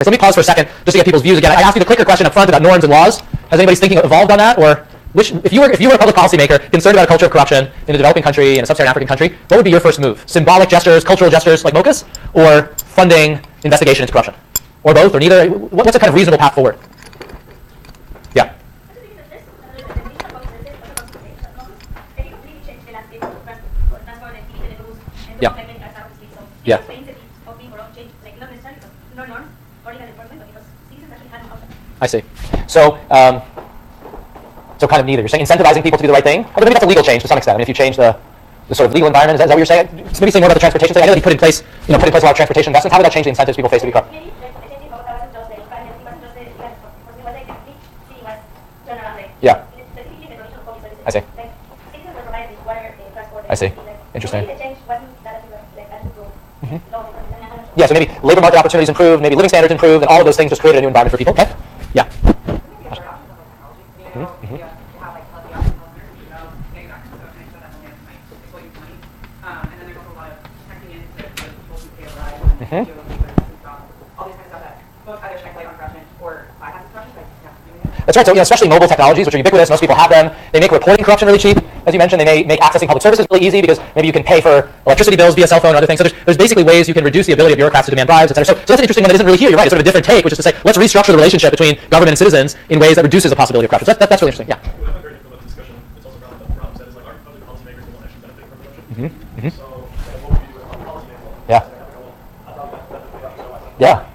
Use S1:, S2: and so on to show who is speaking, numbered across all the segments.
S1: So let me pause for a second just to get people's views again. I asked you the clicker question up front about norms and laws. Has anybody's thinking evolved on that? Or if you were a public policymaker concerned about a culture of corruption in a developing country, in a sub-Saharan African country, what would be your first move? Symbolic gestures, cultural gestures like MOCAS, or funding investigation into corruption? Or both, or neither? What's a kind of reasonable path forward? Yeah. Yeah. Yeah. I see. So, so kind of neither. You're saying incentivizing people to do the right thing? Although maybe that's a legal change to some extent. I mean, if you change the sort of legal environment, is that what you're saying? Maybe say more about the transportation thing. I know that he put in place a lot of transportation investments. How would that change the incentives people face to be corrupt? Yeah. I see. I see. Interesting. Mm-hmm. Yeah, so maybe labor market opportunities improved, maybe living standards improved, and all of those things just created a new environment for people. Okay? Yeah. Mm-hmm. That's right. So, especially mobile technologies, which are ubiquitous, most people have them. They make reporting corruption really cheap. As you mentioned, they make accessing public services really easy because maybe you can pay for electricity bills via cell phone and other things. So there's basically ways you can reduce the ability of bureaucrats to demand bribes, et cetera. So that's an interesting one that isn't really here. You're right. It's sort of a different take, which is to say, let's restructure the relationship between government and citizens in ways that reduces the possibility of corruption. So that's really interesting. Yeah. Mm-hmm. Yeah. Yeah.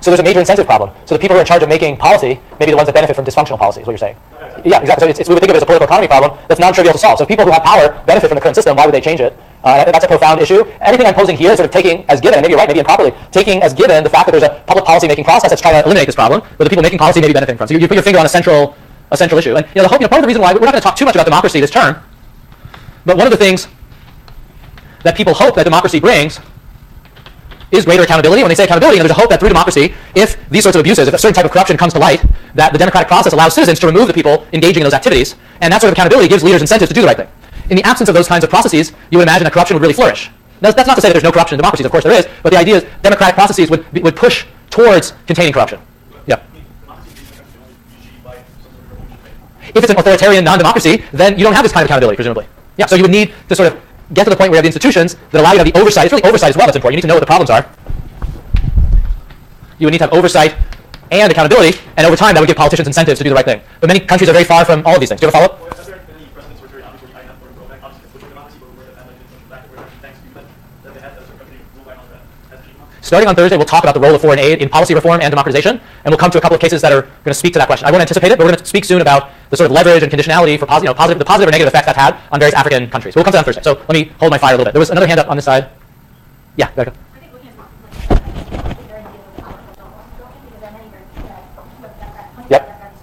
S1: So there's a major incentive problem. So the people who are in charge of making policy may be the ones that benefit from dysfunctional policy, is what you're saying. Yeah, exactly. So we would think of it as a political economy problem that's non-trivial to solve. So people who have power benefit from the current system. Why would they change it? That's a profound issue. Anything I'm posing here is sort of taking as given, and maybe you're right, maybe improperly, taking as given the fact that there's a public policy-making process that's trying to eliminate this problem, but the people making policy may be benefiting from. So you put your finger on a central issue. And the hope, part of the reason why we're not going to talk too much about democracy this term, but one of the things that people hope that democracy brings is greater accountability. When they say accountability, there's a hope that through democracy, if these sorts of abuses, if a certain type of corruption comes to light, that the democratic process allows citizens to remove the people engaging in those activities, and that sort of accountability gives leaders incentives to do the right thing. In the absence of those kinds of processes, you would imagine that corruption would really flourish. Now, that's not to say that there's no corruption in democracies. Of course there is, but the idea is democratic processes would push towards containing corruption. Yeah. If it's an authoritarian non-democracy, then you don't have this kind of accountability, presumably. Yeah. So you would need to sort of get to the point where you have the institutions that allow you to have the oversight. It's really oversight as well that's important. You need to know what the problems are. You would need to have oversight and accountability, and over time that would give politicians incentives to do the right thing. But many countries are very far from all of these things. Do you have a follow-up? Starting on Thursday, we'll talk about the role of foreign aid in policy reform and democratization, and we'll come to a couple of cases that are going to speak to that question. I won't anticipate it, but we're going to speak soon about the sort of leverage and conditionality for the positive or negative effects that's had on various African countries. We'll come to that on Thursday. So let me hold my fire a little bit. There was another hand up on this side. Yeah, go ahead. Yep.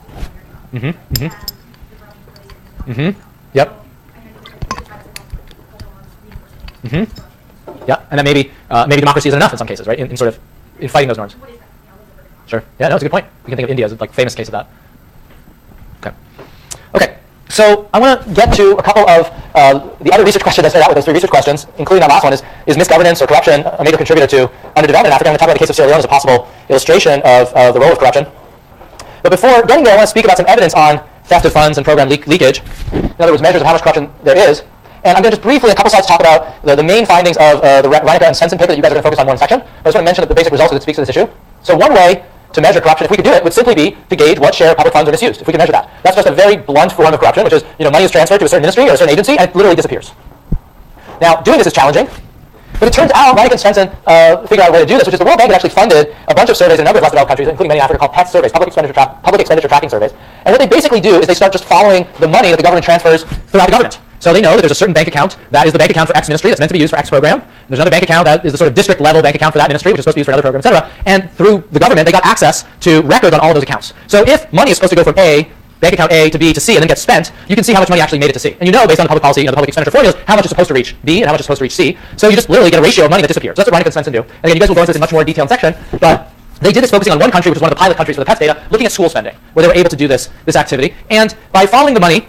S1: Mm-hmm. Mm-hmm. Mm-hmm. Yep. Mm-hmm. Yeah, and then maybe democracy isn't enough in some cases, right? In fighting those norms. Sure. Yeah, no, it's a good point. You can think of India as a famous case of that. Okay. So I want to get to a couple of the other research questions I started out with. Those three research questions, including that last one, is misgovernance or corruption a major contributor to underdevelopment in Africa? I'm going to talk about the case of Sierra Leone as a possible illustration of the role of corruption. But before getting there, I want to speak about some evidence on theft of funds and program leakage. In other words, measures of how much corruption there is. And I'm going to just briefly, a couple slides, talk about the main findings of the Reinecker and Sensen paper that you guys are going to focus on one section. But I just want to mention the basic results as it speaks to this issue. So one way to measure corruption, if we could do it, would simply be to gauge what share of public funds are misused, if we can measure that. That's just a very blunt form of corruption, which is, money is transferred to a certain ministry or a certain agency, and it literally disappears. Now, doing this is challenging, but it turns out Reinecker and Sensen figured out a way to do this, which is the World Bank had actually funded a bunch of surveys in a number of less developed countries, including many in Africa, called PET surveys, public expenditure tracking surveys. And what they basically do is they start just following the money that the government transfers throughout the government. So they know that there's a certain bank account that is the bank account for X ministry that's meant to be used for X program. There's another bank account that is the sort of district level bank account for that ministry, which is supposed to be used for another program, etc. And through the government, they got access to records on all of those accounts. So if money is supposed to go from A, bank account A, to B to C, and then get spent, you can see how much money actually made it to C. And based on the public policy, the public expenditure formulas, how much is supposed to reach B and how much is supposed to reach C. So you just literally get a ratio of money that disappears. So that's what Reinecker and Sensen do. And again, you guys will go into this in much more detail in section, but they did this focusing on one country, which was one of the pilot countries for the PETS data, looking at school spending, where they were able to do this activity. And by following the money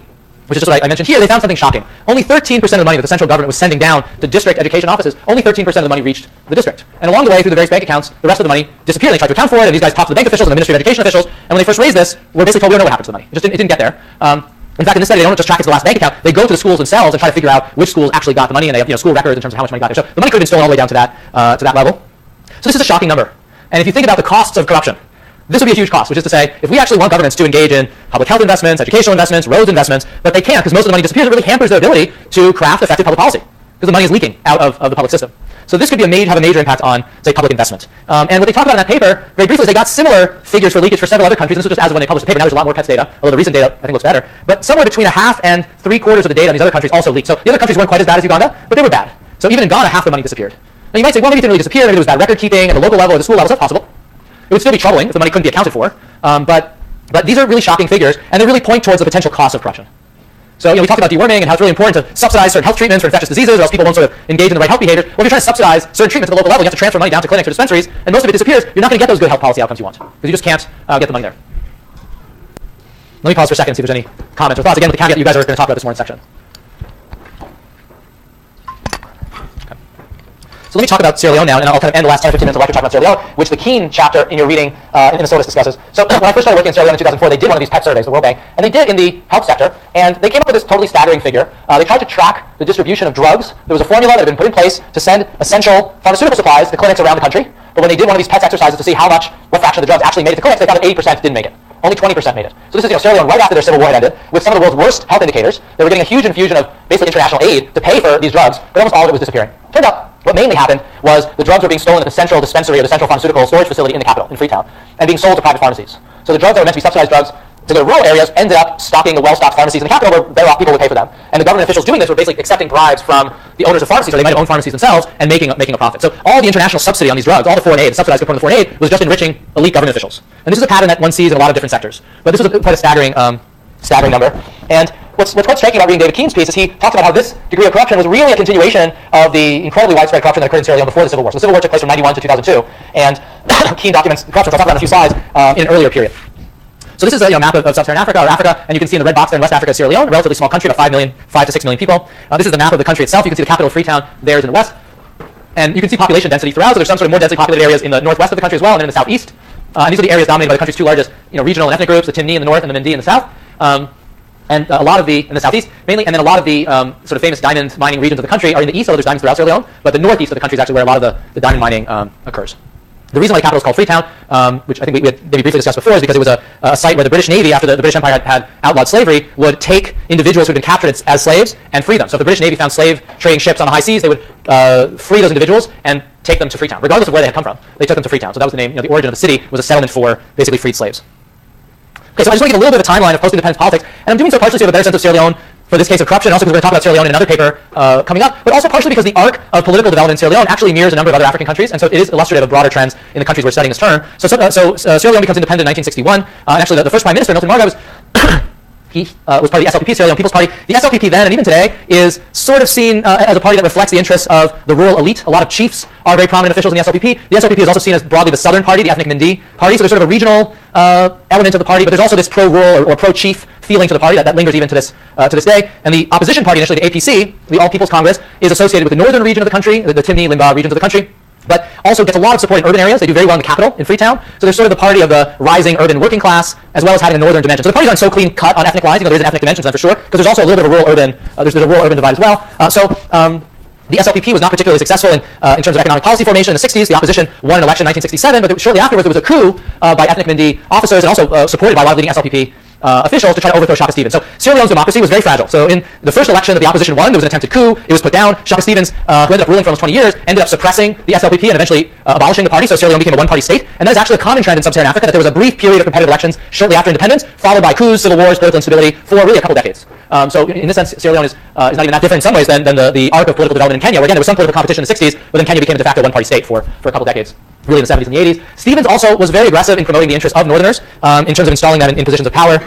S1: which is just what I mentioned here, they found something shocking. Only 13% of the money that the central government was sending down to district education offices, only 13% of the money reached the district. And along the way, through the various bank accounts, the rest of the money disappeared. They tried to account for it, and these guys talked to the bank officials and the Ministry of Education officials, and when they first raised this, we're basically told we don't know what happened to the money. It didn't get there. In fact, in this study, they don't just track it to the last bank account. They go to the schools themselves and try to figure out which schools actually got the money, and they have school records in terms of how much money got there. So the money could have been stolen all the way down to that level. So this is a shocking number. And if you think about the costs of corruption, this would be a huge cost, which is to say, if we actually want governments to engage in public health investments, educational investments, roads investments, but they can't because most of the money disappears, it really hampers their ability to craft effective public policy because the money is leaking out of the public system. So this could have a major impact on, say, public investment. And what they talk about in that paper, very briefly, is they got similar figures for leakage for several other countries. This was just as of when they published the paper. Now there's a lot more PETS data, although the recent data, I think, looks better. But somewhere between a half and 3/4 of the data in these other countries also leaked. So the other countries weren't quite as bad as Uganda, but they were bad. So even in Ghana, half the money disappeared. Now you might say, well, maybe it didn't really disappear. Maybe there was bad record keeping at the local level or the school level. That's possible. It would still be troubling if the money couldn't be accounted for. But these are really shocking figures, and they really point towards the potential cost of corruption. So we talked about deworming and how it's really important to subsidize certain health treatments for infectious diseases, or else people won't sort of engage in the right health behaviors. Well, if you're trying to subsidize certain treatments at the local level, you have to transfer money down to clinics or dispensaries, and most of it disappears. You're not going to get those good health policy outcomes you want, because you just can't get the money there. Let me pause for a second and see if there's any comments or thoughts, again, with the caveat that you guys are going to talk about this more in section. So let me talk about Sierra Leone now, and I'll kind of end the last 10 or 15 minutes of the lecture talking about Sierra Leone, which the Keene chapter in your reading in SOTUS discusses. So when I first started working in Sierra Leone in 2004, they did one of these PET surveys, the World Bank, and they did in the health sector, and they came up with this totally staggering figure. They tried to track the distribution of drugs. There was a formula that had been put in place to send essential pharmaceutical supplies to clinics around the country, but when they did one of these PET exercises to see what fraction of the drugs actually made it to clinics, they found that 80% didn't make it. Only 20% made it. So this is Sierra Leone right after their civil war had ended, with some of the world's worst health indicators. They were getting a huge infusion of basically international aid to pay for these drugs, but almost all of it was disappearing. Turned out what mainly happened was the drugs were being stolen at the central dispensary or the central pharmaceutical storage facility in the capital, in Freetown, and being sold to private pharmacies. So the drugs that were meant to be subsidized drugs to the rural areas ended up stocking the well-stocked pharmacies in the capital where better off people would pay for them. And the government officials doing this were basically accepting bribes from the owners of pharmacies, or they might have owned pharmacies themselves, and making a profit. So all the international subsidy on these drugs, all the foreign aid, the subsidized component of foreign aid, was just enriching elite government officials. And this is a pattern that one sees in a lot of different sectors. But this was quite a staggering number. And what's quite striking about reading David Keene's piece is he talks about how this degree of corruption was really a continuation of the incredibly widespread corruption that occurred in Sierra Leone before the Civil War. So the Civil War took place from 91 to 2002, and Keene documents the corruption, which I'll talk about in a few slides, in an earlier period. So this is a map of sub-Saharan Africa, or Africa, and you can see in the red box there in West Africa, Sierra Leone, a relatively small country, about 5 to 6 million people. This is the map of the country itself. You can see the capital of Freetown there is in the west, and you can see population density throughout. So there's some sort of more densely populated areas in the northwest of the country as well, and then in the southeast. And these are the areas dominated by the country's two largest, regional and ethnic groups: the Timni in the north and the Mindi in the south. And a lot of in the southeast mainly, and then a lot of the sort of famous diamond mining regions of the country are in the east, although there's diamonds throughout Sierra Leone, but the northeast of the country is actually where a lot of the diamond mining occurs. The reason why the capital is called Freetown, which I think we had maybe briefly discussed before, is because it was a site where the British Navy, after the British Empire had outlawed slavery, would take individuals who had been captured as slaves and free them. So if the British Navy found slave trading ships on the high seas, they would free those individuals and take them to Freetown, regardless of where they had come from. They took them to Freetown. So that was the name. The origin of the city was a settlement for basically freed slaves. Okay, so I just want to give a little bit of a timeline of post-independence politics, and I'm doing so partially to have a better sense of Sierra Leone for this case of corruption, and also because we're going to talk about Sierra Leone in another paper coming up, but also partially because the arc of political development in Sierra Leone actually mirrors a number of other African countries, and so it is illustrative of broader trends in the countries we're studying this term. So Sierra Leone becomes independent in 1961, and actually the first prime minister, Milton Marga, was was part of the SLPP, Sierra Leone People's Party. The SLPP then, and even today, is sort of seen as a party that reflects the interests of the rural elite. A lot of chiefs are very prominent officials in the SLPP. The SLPP is also seen as broadly the southern party, the ethnic Mindi party, so there's sort of a regional element of the party, but there's also this pro-rural or pro-chief feeling to the party that lingers even to this day. And the opposition party, initially the APC, the All People's Congress, is associated with the northern region of the country, the Timni, Limba regions of the country, but also gets a lot of support in urban areas. They do very well in the capital, in Freetown. So they're sort of the party of the rising urban working class, as well as having a northern dimension. So the parties aren't so clean cut on ethnic lines. There is an ethnic dimension to them for sure, because there's also a little bit of a rural-urban, there's a rural-urban divide as well. The SLPP was not particularly successful in terms of economic policy formation in the 60s. The opposition won an election in 1967, but shortly afterwards there was a coup by ethnic Mindi officers, and also supported by a lot of leading SLPP officials to try to overthrow Shaka Stevens. So Sierra Leone's democracy was very fragile. So in the first election that the opposition won, there was an attempted coup. It was put down. Shaka Stevens, who ended up ruling for almost 20 years, ended up suppressing the SLPP and eventually abolishing the party. So Sierra Leone became a one-party state. And that is actually a common trend in sub-Saharan Africa, that there was a brief period of competitive elections shortly after independence, followed by coups, civil wars, political instability for really a couple decades. So in this sense, Sierra Leone is not even that different in some ways than the arc of political development in Kenya, where again there was some political competition in the 60s, but then Kenya became a de facto one-party state for a couple decades, really in the 70s and the 80s. Stevens also was very aggressive in promoting the interests of Northerners in terms of installing them in positions of power,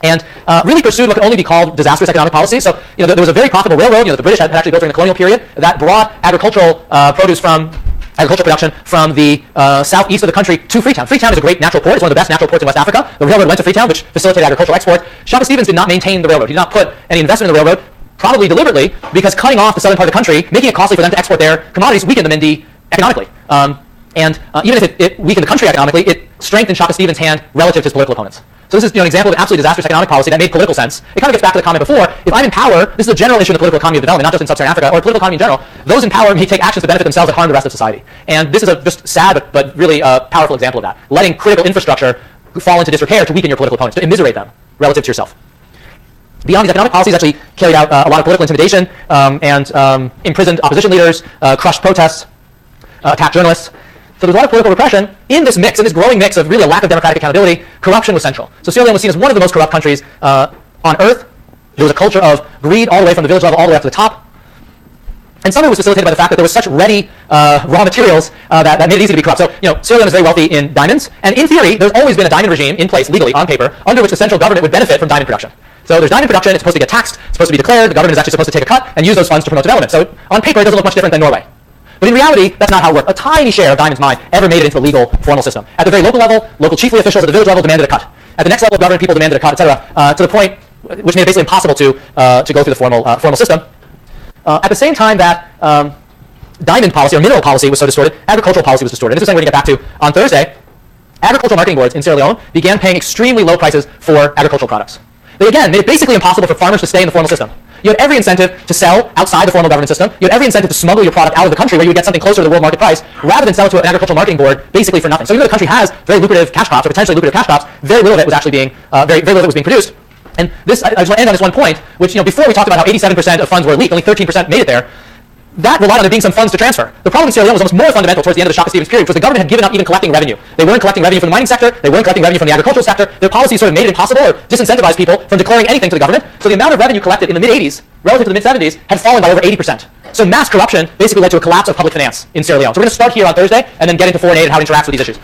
S1: and really pursued what could only be called disastrous economic policy. So there was a very profitable railroad, that the British had actually built during the colonial period that brought agricultural produce from agricultural production from the southeast of the country to Freetown. Freetown is a great natural port. It's one of the best natural ports in West Africa. The railroad went to Freetown, which facilitated agricultural export. Shaka Stevens did not maintain the railroad. He did not put any investment in the railroad, probably deliberately, because cutting off the southern part of the country, making it costly for them to export their commodities, weakened the Mindi economically. Even if it weakened the country economically, it strengthened Shaka Stevens' hand relative to his political opponents. So this is an example of absolutely disastrous economic policy that made political sense. It kind of gets back to the comment before. If I'm in power, this is a general issue in the political economy of development, not just in sub-Saharan Africa, or political economy in general. Those in power may take actions to benefit themselves that harm the rest of society. And this is a just sad but really powerful example of that. Letting critical infrastructure fall into disrepair to weaken your political opponents, to immiserate them relative to yourself. Beyond these economic policies, actually carried out a lot of political intimidation and imprisoned opposition leaders, crushed protests, attacked journalists. So there's a lot of political repression. In this mix, in this growing mix of really a lack of democratic accountability, corruption was central. So Sierra Leone was seen as one of the most corrupt countries on earth. There was a culture of greed all the way from the village level all the way up to the top. And some of it was facilitated by the fact that there was such ready raw materials that made it easy to be corrupt. So, Sierra Leone is very wealthy in diamonds, and in theory, there's always been a diamond regime in place legally on paper under which the central government would benefit from diamond production. So there's diamond production, it's supposed to get taxed, it's supposed to be declared, the government is actually supposed to take a cut and use those funds to promote development. So on paper, it doesn't look much different than Norway. But in reality, that's not how it worked. A tiny share of diamonds mined ever made it into the legal, formal system. At the very local level, local chiefly officials at the village level demanded a cut. At the next level of government, people demanded a cut, etc., to the point which made it basically impossible to go through the formal system. At the same time that diamond policy or mineral policy was so distorted, agricultural policy was distorted. And this is something we're going to get back to on Thursday. Agricultural marketing boards in Sierra Leone began paying extremely low prices for agricultural products. They again made it basically impossible for farmers to stay in the formal system. You had every incentive to sell outside the formal government system. You had every incentive to smuggle your product out of the country where you would get something closer to the world market price rather than sell it to an agricultural marketing board basically for nothing. So even though the country has very lucrative cash crops or potentially lucrative cash crops, very little of it was actually being, very little of it was being produced. And this, I just want to end on this one point, which, before we talked about how 87% of funds were leaked, only 13% made it there. That relied on there being some funds to transfer. The problem in Sierra Leone was almost more fundamental towards the end of the Shaka Stevens period, because the government had given up even collecting revenue. They weren't collecting revenue from the mining sector, they weren't collecting revenue from the agricultural sector. Their policies sort of made it impossible or disincentivized people from declaring anything to the government. So the amount of revenue collected in the mid-80s, relative to the mid-70s, had fallen by over 80%. So mass corruption basically led to a collapse of public finance in Sierra Leone. So we're going to start here on Thursday and then get into foreign aid and how it interacts with these issues.